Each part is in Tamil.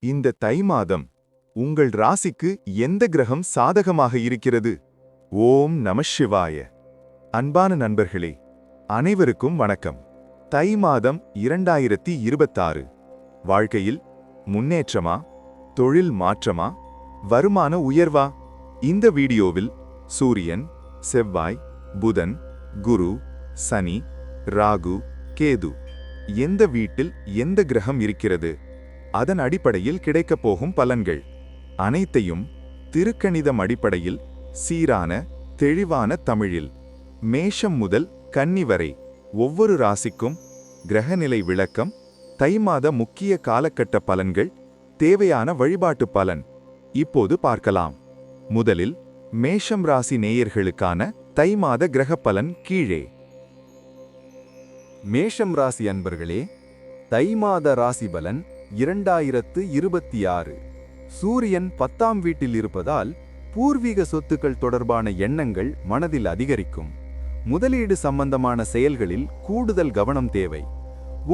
இந்த தை மாதம் உங்கள் ராசிக்கு எந்த கிரகம் சாதகமாக இருக்கிறது? ஓம் நம சிவாய. அன்பான நண்பர்களே, அனைவருக்கும் வணக்கம். தை மாதம் 2026. வாழ்க்கையில் முன்னேற்றமா, தொழில் மாற்றமா, வருமான உயர்வா? இந்த வீடியோவில் சூரியன், செவ்வாய், புதன், குரு, சனி, ராகு, கேது எந்த வீட்டில் எந்த கிரகம் இருக்கிறது, அதன் அடிப்படையில் கிடைக்கப் போகும் பலன்கள் அனைத்தையும் திருக்கணிதம் அடிப்படையில் சீரான தெளிவான தமிழில் மேஷம் முதல் கன்னி வரை ஒவ்வொரு ராசிக்கும் கிரகநிலை விளக்கம், தை மாத முக்கிய காலகட்ட பலன்கள், தேவையான வழிபாட்டு பலன் இப்போது பார்க்கலாம். முதலில் மேஷம் ராசி நேயர்களுக்கான தை மாத கிரக பலன் கீழே. மேஷம் ராசி அன்பர்களே, தை மாத ராசி பலன் 2026. சூரியன் 10ஆம் வீட்டில் இருப்பதால் பூர்வீக சொத்துக்கள் தொடர்பான எண்ணங்கள் மனதில் அதிகரிக்கும். முதலீடு சம்பந்தமான செயல்களில் கூடுதல் கவனம் தேவை.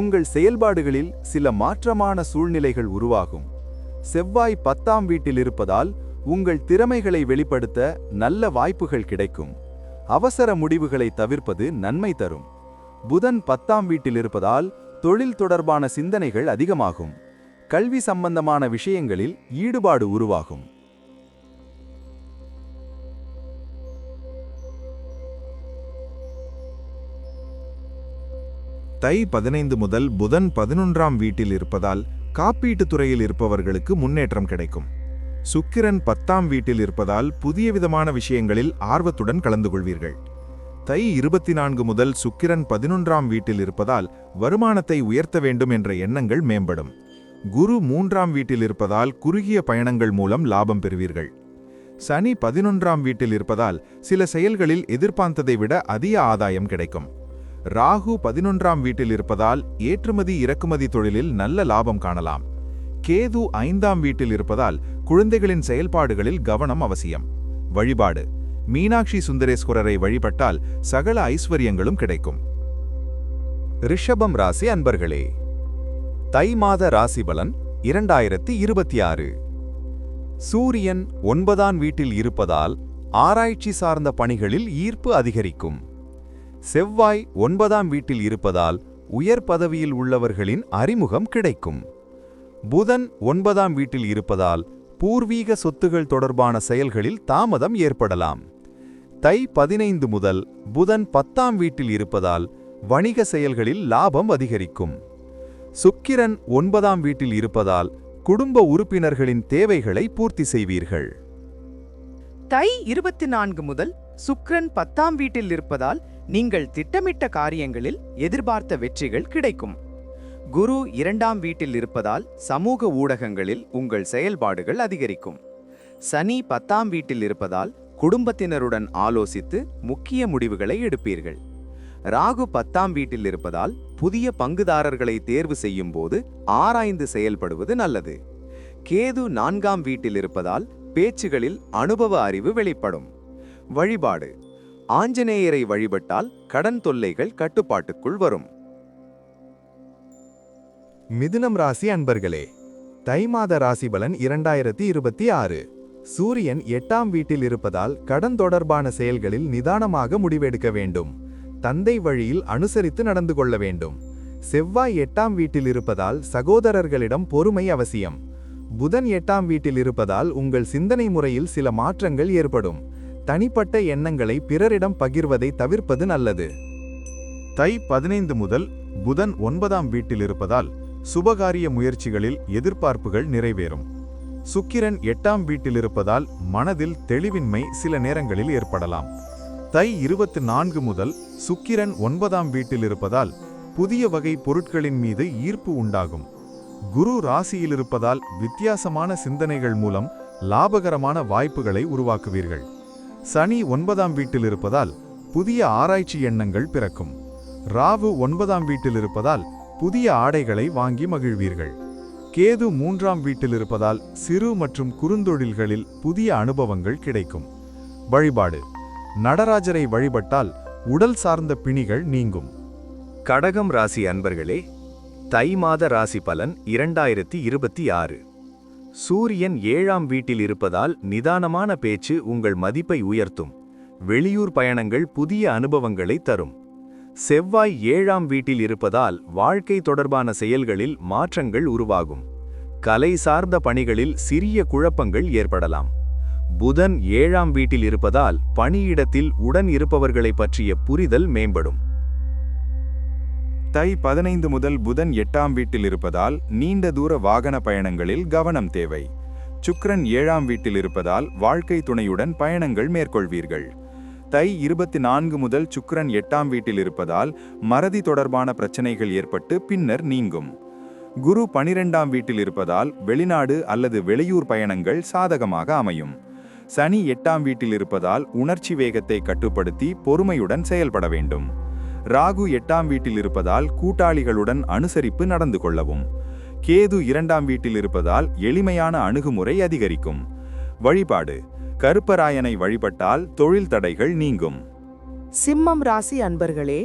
உங்கள் செயல்பாடுகளில் சில மாற்றமான சூழ்நிலைகள் உருவாகும். செவ்வாய் 10ஆம் வீட்டில் இருப்பதால் உங்கள் திறமைகளை வெளிப்படுத்த நல்ல வாய்ப்புகள் கிடைக்கும். அவசர முடிவுகளை தவிர்ப்பது நன்மை தரும். புதன் 10ஆம் வீட்டில் இருப்பதால் தொழில் தொடர்பான சிந்தனைகள் அதிகமாகும். கல்வி சம்பந்தமான விஷயங்களில் ஈடுபாடு உருவாகும். தை 15 முதல் புதன் 11ஆம் வீட்டில் இருப்பதால் காப்பீட்டுத் துறையில் இருப்பவர்களுக்கு முன்னேற்றம் கிடைக்கும். சுக்கிரன் 10ஆம் வீட்டில் இருப்பதால் புதிய விதமான விஷயங்களில் ஆர்வத்துடன் கலந்து கொள்வீர்கள். தை 24 முதல் சுக்கிரன் 11ஆம் வீட்டில் இருப்பதால் வருமானத்தை உயர்த்த வேண்டும் என்ற எண்ணங்கள் மேம்படும். குரு 3ஆம் வீட்டில் இருப்பதால் குறுகிய பயணங்கள் மூலம் லாபம் பெறுவீர்கள். சனி 11ஆம் வீட்டில் இருப்பதால் சில செயல்களில் எதிர்பார்த்ததை விட அதிக ஆதாயம் கிடைக்கும். ராகு 11ஆம் வீட்டில் இருப்பதால் ஏற்றுமதி இறக்குமதி தொழிலில் நல்ல லாபம் காணலாம். கேது 5ஆம் வீட்டில் இருப்பதால் குழந்தைகளின் செயல்பாடுகளில் கவனம் அவசியம். வழிபாடு: மீனாட்சி சுந்தரேஸ்வரரை வழிபட்டால் சகல ஐஸ்வர்யங்களும் கிடைக்கும். ரிஷபம் ராசி அன்பர்களே, தை மாத ராசி பலன் 2026. சூரியன் 9ஆம் வீட்டில் இருப்பதால் ஆராய்ச்சி சார்ந்த பணிகளில் ஈர்ப்பு அதிகரிக்கும். செவ்வாய் 9ஆம் வீட்டில் இருப்பதால் உயர் பதவியில் உள்ளவர்களின் அறிமுகம் கிடைக்கும். புதன் 9ஆம் வீட்டில் இருப்பதால் பூர்வீக சொத்துகள் தொடர்பான செயல்களில் தாமதம் ஏற்படலாம். தை 15 முதல் புதன் 10ஆம் வீட்டில் இருப்பதால் வணிக செயல்களில் லாபம் அதிகரிக்கும். சுக்கிரன் 9ஆம் வீட்டில் இருப்பதால் குடும்ப உறுப்பினர்களின் தேவைகளை பூர்த்தி செய்வீர்கள். தை 24 முதல் சுக்கிரன் 10ஆம் வீட்டில் இருப்பதால் நீங்கள் திட்டமிட்ட காரியங்களில் எதிர்பார்த்த வெற்றிகள் கிடைக்கும். குரு 2ஆம் வீட்டில் இருப்பதால் சமூக ஊடகங்களில் உங்கள் செயல்பாடுகள் அதிகரிக்கும். சனி 10ஆம் வீட்டில் இருப்பதால் குடும்பத்தினருடன் ஆலோசித்து முக்கிய முடிவுகளை எடுப்பீர்கள். ராகு 10ஆம் வீட்டில் இருப்பதால் புதிய பங்குதாரர்களை தேர்வு செய்யும் போது ஆராய்ந்து செயல்படுவது நல்லது. கேது 4ஆம் வீட்டில் இருப்பதால் பேச்சுகளில் அனுபவ அறிவு வெளிப்படும். வழிபாடு: ஆஞ்சநேயரை வழிபட்டால் கடன் தொல்லைகள் கட்டுப்பாட்டுக்குள் வரும். மிதுனம் ராசி அன்பர்களே, தை மாத ராசி பலன் 2026. சூரியன் 8ஆம் வீட்டில் இருப்பதால் கடன் தொடர்பான செயல்களில் நிதானமாக முடிவெடுக்க வேண்டும். தந்தை வழியில் அனுசரித்து நடந்து கொள்ள வேண்டும். செவ்வாய் 8ஆம் வீட்டில் இருப்பதால் சகோதரர்களிடம் பொறுமை அவசியம். புதன் 8ஆம் வீட்டில் இருப்பதால் உங்கள் சிந்தனை முறையில் சில மாற்றங்கள் ஏற்படும். தனிப்பட்ட எண்ணங்களை பிறரிடம் பகிர்வதை தவிர்ப்பது நல்லது. தை 15 முதல் புதன் 9ஆம் வீட்டில் இருப்பதால் சுபகாரிய முயற்சிகளில் எதிர்பார்ப்புகள் நிறைவேறும். சுக்கிரன் 8ஆம் வீட்டில் இருப்பதால் மனதில் தெளிவின்மை சில நேரங்களில் ஏற்படலாம். தை 24 முதல் சுக்கிரன் 9ஆம் வீட்டில் இருப்பதால் புதிய வகை பொருட்களின் மீது ஈர்ப்பு உண்டாகும். குரு ராசியில் இருப்பதால் வித்தியாசமான சிந்தனைகள் மூலம் லாபகரமான வாய்ப்புகளை உருவாக்குவீர்கள். சனி 9ஆம் வீட்டில் இருப்பதால் புதிய ஆராய்ச்சி எண்ணங்கள் பிறக்கும். ராகு 9ஆம் வீட்டில் இருப்பதால் புதிய ஆடைகளை வாங்கி மகிழ்வீர்கள். கேது 3ஆம் வீட்டில் இருப்பதால் சிறு மற்றும் குறுந்தொழில்களில் புதிய அனுபவங்கள் கிடைக்கும். வழிபாடு: நடராஜரை வழிபட்டால் உடல் சார்ந்த பிணிகள் நீங்கும். கடகம் ராசி அன்பர்களே, தை மாத ராசி பலன் 2026. சூரியன் 7ஆம் வீட்டில் இருப்பதால் நிதானமான பேச்சு உங்கள் மதிப்பை உயர்த்தும். வெளியூர் பயணங்கள் புதிய அனுபவங்களை தரும். செவ்வாய் 7ஆம் வீட்டில் இருப்பதால் வாழ்க்கை தொடர்பான செயல்களில் மாற்றங்கள் உருவாகும். கலை சார்ந்த பணிகளில் சிறிய குழப்பங்கள் ஏற்படலாம். புதன் 7ஆம் வீட்டில் இருப்பதால் பணியிடத்தில் உடன் இருப்பவர்களை பற்றிய புரிதல் மேம்படும். தை 15 முதல் புதன் 8ஆம் வீட்டில் இருப்பதால் நீண்ட தூர வாகன பயணங்களில் கவனம் தேவை. சுக்கிரன் 7ஆம் வீட்டில் இருப்பதால் வாழ்க்கை துணையுடன் பயணங்கள் மேற்கொள்வீர்கள். தை 24 முதல் சுக்கிரன் 8ஆம் வீட்டில் இருப்பதால் மறதி தொடர்பான பிரச்சனைகள் ஏற்பட்டு பின்னர் நீங்கும். குரு 12ஆம் வீட்டில் இருப்பதால் வெளிநாடு அல்லது வெளியூர் பயணங்கள் சாதகமாக அமையும். சனி 8ஆம் வீட்டில் இருப்பதால் உணர்ச்சி வேகத்தை கட்டுப்படுத்தி பொறுமையுடன் செயல்பட வேண்டும். ராகு 8ஆம் வீட்டில் இருப்பதால் கூட்டாளிகளுடன் அனுசரிப்பு நடந்து கொள்ளவும். கேது 2ஆம் வீட்டில் இருப்பதால் எளிமையான அணுகுமுறை அதிகரிக்கும். வழிபாடு: கருப்பராயனை வழிபட்டால் தொழில் தடைகள் நீங்கும். சிம்மம் ராசி அன்பர்களே,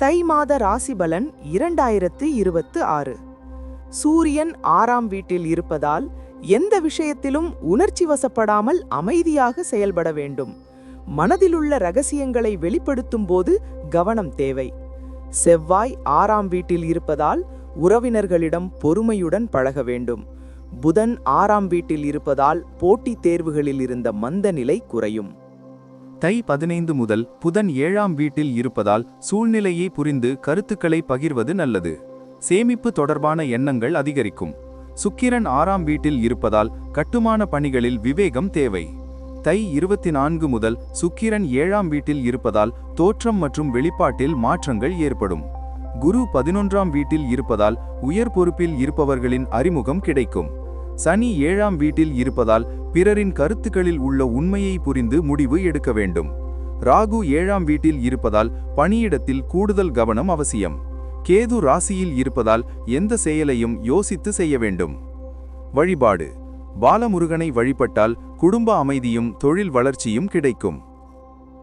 தை மாத ராசி பலன் 2026. சூரியன் 6ஆம் வீட்டில் இருப்பதால் எந்த விஷயத்திலும் உணர்ச்சி வசப்படாமல் அமைதியாக செயல்பட வேண்டும். மனதிலுள்ள ரகசியங்களை வெளிப்படுத்தும் போது கவனம் தேவை. செவ்வாய் 6ஆம் வீட்டில் இருப்பதால் உறவினர்களிடம் பொறுமையுடன் பழக வேண்டும். புதன் 6ஆம் வீட்டில் இருப்பதால் போட்டித் தேர்வுகளில் இருந்த மந்த நிலை குறையும். தை 15 முதல் புதன் 7ஆம் வீட்டில் இருப்பதால் சூழ்நிலையை புரிந்து கருத்துக்களை பகிர்வது நல்லது. சேமிப்பு தொடர்பான எண்ணங்கள் அதிகரிக்கும். சுக்கிரன் 6ஆம் வீட்டில் இருப்பதால் கட்டுமான பணிகளில் விவேகம் தேவை. தை 24 முதல் சுக்கிரன் 7ஆம் வீட்டில் இருப்பதால் தோற்றம் மற்றும் வெளிப்பாட்டில் மாற்றங்கள் ஏற்படும். குரு 11ஆம் வீட்டில் இருப்பதால் உயர் பொறுப்பில் இருப்பவர்களின் அறிமுகம் கிடைக்கும். சனி 7ஆம் வீட்டில் இருப்பதால் பிறரின் கருத்துக்களில் உள்ள உண்மையை புரிந்து முடிவு எடுக்க வேண்டும். ராகு 7ஆம் வீட்டில் இருப்பதால் பணியிடத்தில் கூடுதல் கவனம் அவசியம். கேது ராசியில் இருப்பதால் எந்த செயலையும் யோசித்து செய்ய வேண்டும். வழிபாடு: பாலமுருகனை வழிபட்டால் குடும்ப அமைதியும் தொழில் வளர்ச்சியும் கிடைக்கும்.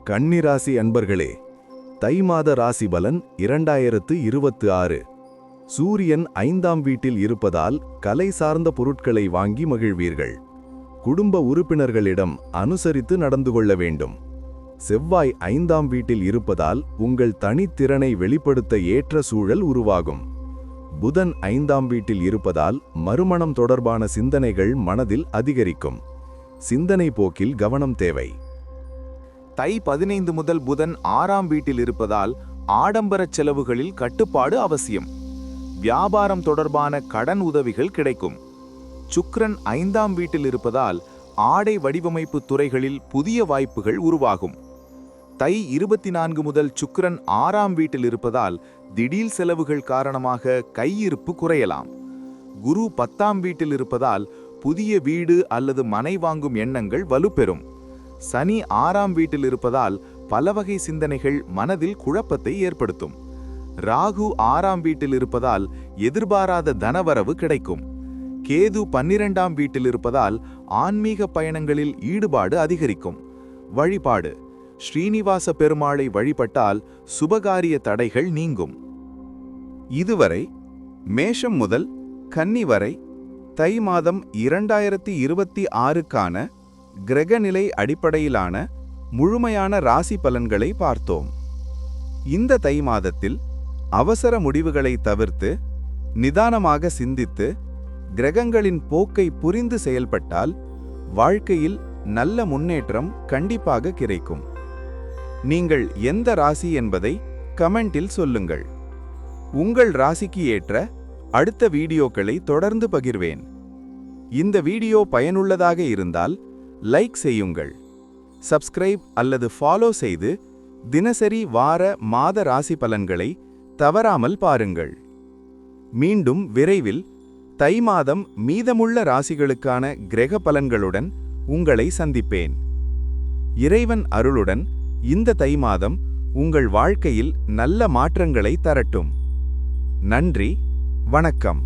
கன்னிராசி அன்பர்களே, தை மாத ராசி பலன் 2026. சூரியன் 5ஆம் வீட்டில் இருப்பதால் கலை சார்ந்த பொருட்களை வாங்கி மகிழ்வீர்கள். குடும்ப உறுப்பினர்களிடம் அனுசரித்து நடந்து கொள்ள வேண்டும். செவ்வாய் 5ஆம் வீட்டில் இருப்பதால் உங்கள் தனித்திறனை வெளிப்படுத்த ஏற்ற சூழல் உருவாகும். புதன் 5ஆம் வீட்டில் இருப்பதால் மறுமணம் தொடர்பான சிந்தனைகள் மனதில் அதிகரிக்கும். சிந்தனை போக்கில் கவனம் தேவை. தை 15 முதல் புதன் 6ஆம் வீட்டில் இருப்பதால் ஆடம்பர செலவுகளில் கட்டுப்பாடு அவசியம். வியாபாரம் தொடர்பான கடன் உதவிகள் கிடைக்கும். சுக்கிரன் 5ஆம் வீட்டில் இருப்பதால் ஆடை வடிவமைப்பு துறைகளில் புதிய வாய்ப்புகள் உருவாகும். தை 24 முதல் சுக்கிரன் 6ஆம் வீட்டில் இருப்பதால் திடீர் செலவுகள் காரணமாக கையிருப்பு குறையலாம். குரு 10ஆம் வீட்டில் இருப்பதால் புதிய வீடு அல்லது மனை வாங்கும் எண்ணங்கள் வலுப்பெறும். சனி 6ஆம் வீட்டில் இருப்பதால் பலவகை சிந்தனைகள் மனதில் குழப்பத்தை ஏற்படுத்தும். ராகு 6ஆம் வீட்டில் இருப்பதால் எதிர்பாராத தனவரவு கிடைக்கும். கேது 12ஆம் வீட்டில் இருப்பதால் ஆன்மீக பயணங்களில் ஈடுபாடு அதிகரிக்கும். வழிபாடு: ஸ்ரீனிவாச பெருமாளை வழிபட்டால் சுபகாரிய தடைகள் நீங்கும். இதுவரை மேஷம் முதல் கன்னி வரை தை மாதம் 2026க்கான கிரகநிலை அடிப்படையிலான முழுமையான ராசி பலன்களை பார்த்தோம். இந்த தை மாதத்தில் அவசர முடிவுகளை தவிர்த்து நிதானமாக சிந்தித்து கிரகங்களின் போக்கை புரிந்து செயல்பட்டால் வாழ்க்கையில் நல்ல முன்னேற்றம் கண்டிப்பாக கிடைக்கும். நீங்கள் எந்த ராசி என்பதை கமெண்டில் சொல்லுங்கள். உங்கள் ராசிக்கு ஏற்ற அடுத்த வீடியோக்களை தொடர்ந்து பகிர்வேன். இந்த வீடியோ பயனுள்ளதாக இருந்தால் லைக் செய்யுங்கள். சப்ஸ்கிரைப் அல்லது ஃபாலோ செய்து தினசரி வார மாத ராசி பலன்களை தவறாமல் பாருங்கள். மீண்டும் விரைவில் தை மாதம் மீதமுள்ள ராசிகளுக்கான கிரக பலன்களுடன் உங்களை சந்திப்பேன். இறைவன் அருளுடன் இந்த தை மாதம் உங்கள் வாழ்க்கையில் நல்ல மாற்றங்களை தரட்டும். நன்றி, வணக்கம்.